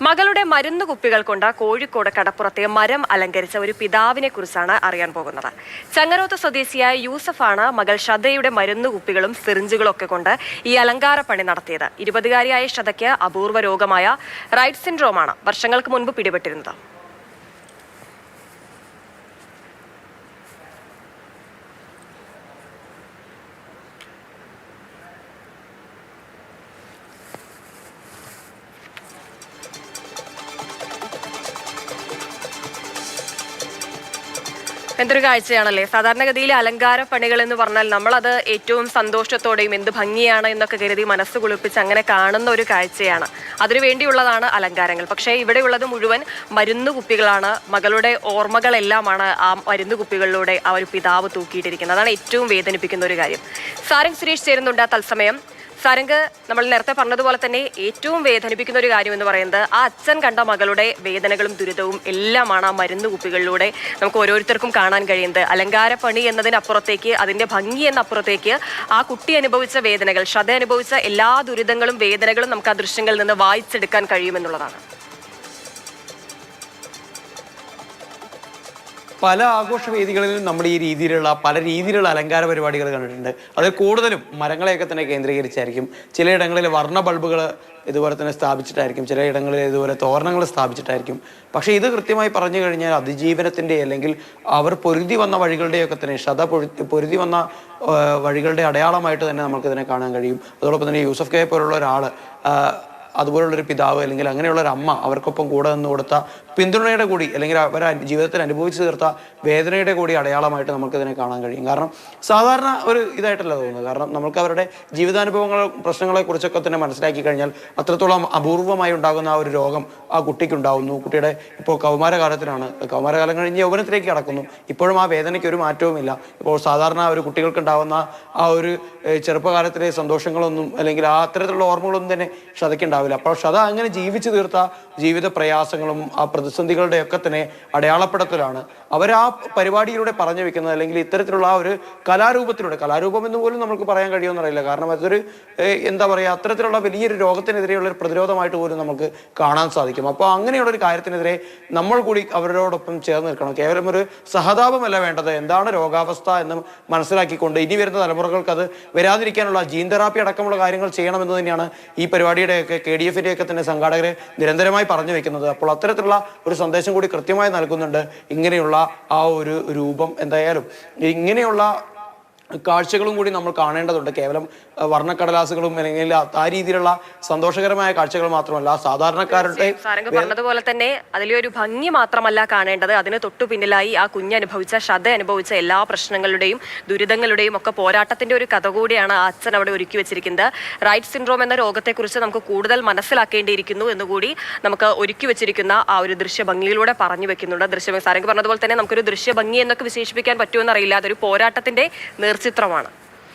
മകളുടെ മരുന്ന് കുപ്പികൾ കൊണ്ട് കോഴിക്കോട് കടപ്പുറത്തെ മരം അലങ്കരിച്ച ഒരു പിതാവിനെ കുറിച്ചാണ് അറിയാൻ പോകുന്നത്. ചങ്ങരോത്ത് സ്വദേശിയായ യൂസഫാണ് മകൾ ഷദയുടെ മരുന്ന് കുപ്പികളും സിറിഞ്ചുകളും ഒക്കെ കൊണ്ട് ഈ അലങ്കാര പണി നടത്തിയത്. 20-കാരിയായ ഷദയ്ക്ക് അപൂർവ രോഗമായ റൈറ്റ് സിൻഡ്രോമാണ് വർഷങ്ങൾക്ക് മുൻപ് പിടിപെട്ടിരുന്നത്. എന്തൊരു കാഴ്ചയാണല്ലേ. സാധാരണഗതിയിൽ അലങ്കാര പണികൾ എന്ന് പറഞ്ഞാൽ നമ്മളത് ഏറ്റവും സന്തോഷത്തോടെയും എന്ത് ഭംഗിയാണ് എന്നൊക്കെ കരുതി മനസ്സ് കുളിർപ്പിച്ച് അങ്ങനെ കാണുന്ന ഒരു കാഴ്ചയാണ്. അതിനു വേണ്ടിയുള്ളതാണ് അലങ്കാരങ്ങൾ. പക്ഷേ ഇവിടെയുള്ളത് മുഴുവൻ മരുന്ന് കുപ്പികളാണ്. മകളുടെ ഓർമ്മകളെല്ലാമാണ് ആ മരുന്ന് കുപ്പികളിലൂടെ ആ ഒരു പിതാവ് തൂക്കിയിട്ടിരിക്കുന്നത്. അതാണ് ഏറ്റവും വേദനിപ്പിക്കുന്ന ഒരു കാര്യം. സാരംഗ് സുരേഷ് ചേരുന്നുണ്ട് തത്സമയം. സാരംഗ്, നമ്മൾ നേരത്തെ പറഞ്ഞതുപോലെ തന്നെ ഏറ്റവും വേദനിപ്പിക്കുന്ന ഒരു കാര്യം എന്ന് പറയുന്നത് ആ അച്ഛൻ കണ്ട മകളുടെ വേദനകളും ദുരിതവും എല്ലാമാണ് ആ മരുന്ന് കുപ്പികളിലൂടെ നമുക്ക് ഓരോരുത്തർക്കും കാണാൻ കഴിയുന്നത്. അലങ്കാര പണി എന്നതിനപ്പുറത്തേക്ക്, അതിന്റെ ഭംഗി എന്നപ്പുറത്തേക്ക് ആ കുട്ടി അനുഭവിച്ച വേദനകൾ, ഷദ അനുഭവിച്ച എല്ലാ ദുരിതങ്ങളും വേദനകളും നമുക്ക് ആ ദൃശ്യങ്ങളിൽ നിന്ന് വായിച്ചെടുക്കാൻ കഴിയുമെന്നുള്ളതാണ്. പല ആഘോഷവേദികളിലും നമ്മൾ ഈ പല രീതിയിലുള്ള അലങ്കാര പരിപാടികൾ കണ്ടിട്ടുണ്ട്. അത് കൂടുതലും മരങ്ങളെയൊക്കെ തന്നെ കേന്ദ്രീകരിച്ചായിരിക്കും. ചിലയിടങ്ങളിൽ വർണ്ണ ബൾബുകൾ ഇതുപോലെ തന്നെ സ്ഥാപിച്ചിട്ടായിരിക്കും, ചിലയിടങ്ങളിൽ ഇതുപോലെ തോരണങ്ങൾ സ്ഥാപിച്ചിട്ടായിരിക്കും. പക്ഷേ ഇത് കൃത്യമായി പറഞ്ഞു കഴിഞ്ഞാൽ അതിജീവനത്തിൻ്റെ അല്ലെങ്കിൽ അവർ പൊരുതി വന്ന വഴികളുടെയൊക്കെ തന്നെ പൊരുതി വന്ന വഴികളുടെ അടയാളമായിട്ട് തന്നെ നമുക്കിതിനെ കാണാൻ കഴിയും. അതോടൊപ്പം തന്നെ യൂസഫ് കെ പോലുള്ള ഒരാൾ, അതുപോലുള്ളൊരു പിതാവ് അല്ലെങ്കിൽ അങ്ങനെയുള്ളൊരു അമ്മ അവർക്കൊപ്പം കൂടെ നിന്ന് കൊടുത്ത പിന്തുണയുടെ കൂടി അല്ലെങ്കിൽ അവർ ജീവിതത്തിൽ അനുഭവിച്ചു തീർത്ത വേദനയുടെ കൂടി അടയാളമായിട്ട് നമുക്കിതിനെ കാണാൻ കഴിയും. കാരണം സാധാരണ ഒരു ഇതായിട്ടല്ല തോന്നുന്നത്. കാരണം നമുക്ക് അവരുടെ ജീവിതാനുഭവങ്ങളും പ്രശ്നങ്ങളെക്കുറിച്ചൊക്കെ തന്നെ മനസ്സിലാക്കി കഴിഞ്ഞാൽ അത്രത്തോളം അപൂർവമായി ഉണ്ടാകുന്ന ആ ഒരു രോഗം ആ കുട്ടിക്കുണ്ടാവുന്നു. കുട്ടിയുടെ ഇപ്പോൾ കൗമാരകാലത്തിലാണ്, കൗമാരകാലം കഴിഞ്ഞ് യൗവനത്തിലേക്ക് കടക്കുന്നു. ഇപ്പോഴും ആ വേദനയ്ക്ക് ഒരു മാറ്റവുമില്ല. ഇപ്പോൾ സാധാരണ ഒരു കുട്ടികൾക്കുണ്ടാവുന്ന ആ ഒരു ചെറുപ്പകാലത്തിലെ സന്തോഷങ്ങളൊന്നും അല്ലെങ്കിൽ ആ അത്തരത്തിലുള്ള ഓർമ്മകളൊന്നും തന്നെ ഷദയ്ക്കുണ്ടാവില്ല. അപ്പോൾ ഷദ അങ്ങനെ ജീവിച്ചു തീർത്ത ജീവിത പ്രയാസങ്ങളും ആ പ്രതിസന്ധികളുടെ ഒക്കെ തന്നെ അടയാളപ്പെടുത്തലാണ് അവർ ആ പരിപാടിയിലൂടെ പറഞ്ഞു വെക്കുന്നത്. അല്ലെങ്കിൽ ഇത്തരത്തിലുള്ള ആ ഒരു കലാരൂപം എന്ന് പോലും നമുക്ക് പറയാൻ കഴിയുമെന്നറിയില്ല. കാരണം അതൊരു എന്താ പറയുക, അത്തരത്തിലുള്ള വലിയൊരു രോഗത്തിനെതിരെയുള്ള ഒരു പ്രതിരോധമായിട്ട് പോലും നമുക്ക് കാണാൻ സാധിക്കും. അപ്പോൾ അങ്ങനെയുള്ളൊരു കാര്യത്തിനെതിരെ നമ്മൾ കൂടി അവരോടൊപ്പം ചേർന്ന് നിൽക്കണം. കേവലം ഒരു സഹതാപമല്ല വേണ്ടത്, എന്താണ് രോഗാവസ്ഥ എന്ന് മനസ്സിലാക്കിക്കൊണ്ട് ഇനി വരുന്ന തലമുറകൾക്ക് അത് വരാതിരിക്കാനുള്ള ജീൻ തെറാപ്പി അടക്കമുള്ള കാര്യങ്ങൾ ചെയ്യണമെന്ന് തന്നെയാണ് ഈ പരിപാടിയുടെയൊക്കെ KDF-ന്റെ തന്നെ സംഘാടകരെ നിരന്തരമായി പറഞ്ഞു വെക്കുന്നത്. അപ്പോൾ അത്തരത്തിലുള്ള ഒരു സന്ദേശം കൂടി കൃത്യമായി നൽകുന്നുണ്ട് ഇങ്ങനെയുള്ള ആ ഒരു രൂപം. എന്തായാലും ഇങ്ങനെയുള്ള കാഴ്ചകളും കൂടി നമ്മൾ കാണേണ്ടതുണ്ട്. കേവലം വർണ്ണക്കടലാസുകളും അല്ലെങ്കിൽ ആ രീതിയിലുള്ള സന്തോഷകരമായ കാഴ്ചകൾ മാത്രമല്ല, സാധാരണക്കാരുടെ പറഞ്ഞതുപോലെ തന്നെ അതിലെ ഒരു ഭംഗി മാത്രമല്ല കാണേണ്ടത്, അതിന് തൊട്ടു പിന്നിലായി ആ കുഞ്ഞനുഭവിച്ച ഷദ അനുഭവിച്ച എല്ലാ പ്രശ്നങ്ങളുടെയും ദുരിതങ്ങളുടെയും ഒക്കെ പോരാട്ടത്തിന്റെ ഒരു കഥ കൂടിയാണ് ആ അച്ഛൻ അവിടെ ഒരുക്കി വെച്ചിരിക്കുന്നത്. റൈറ്റ് സിൻഡ്രോം എന്ന രോഗത്തെക്കുറിച്ച് നമുക്ക് കൂടുതൽ മനസ്സിലാക്കേണ്ടിയിരിക്കുന്നു എന്നുകൂടി നമുക്ക് ഒരുക്കി വെച്ചിരിക്കുന്ന ആ ഒരു ദൃശ്യഭംഗിയിലൂടെ പറഞ്ഞു വെക്കുന്നുണ്ട്. സാരംഗ് പറഞ്ഞതുപോലെ തന്നെ നമുക്കൊരു ദൃശ്യഭംഗി എന്നൊക്കെ വിശേഷിപ്പിക്കാൻ പറ്റുമെന്നറിയില്ല, അതൊരു പോരാട്ടത്തിന്റെ നേർചിത്രമാണ്.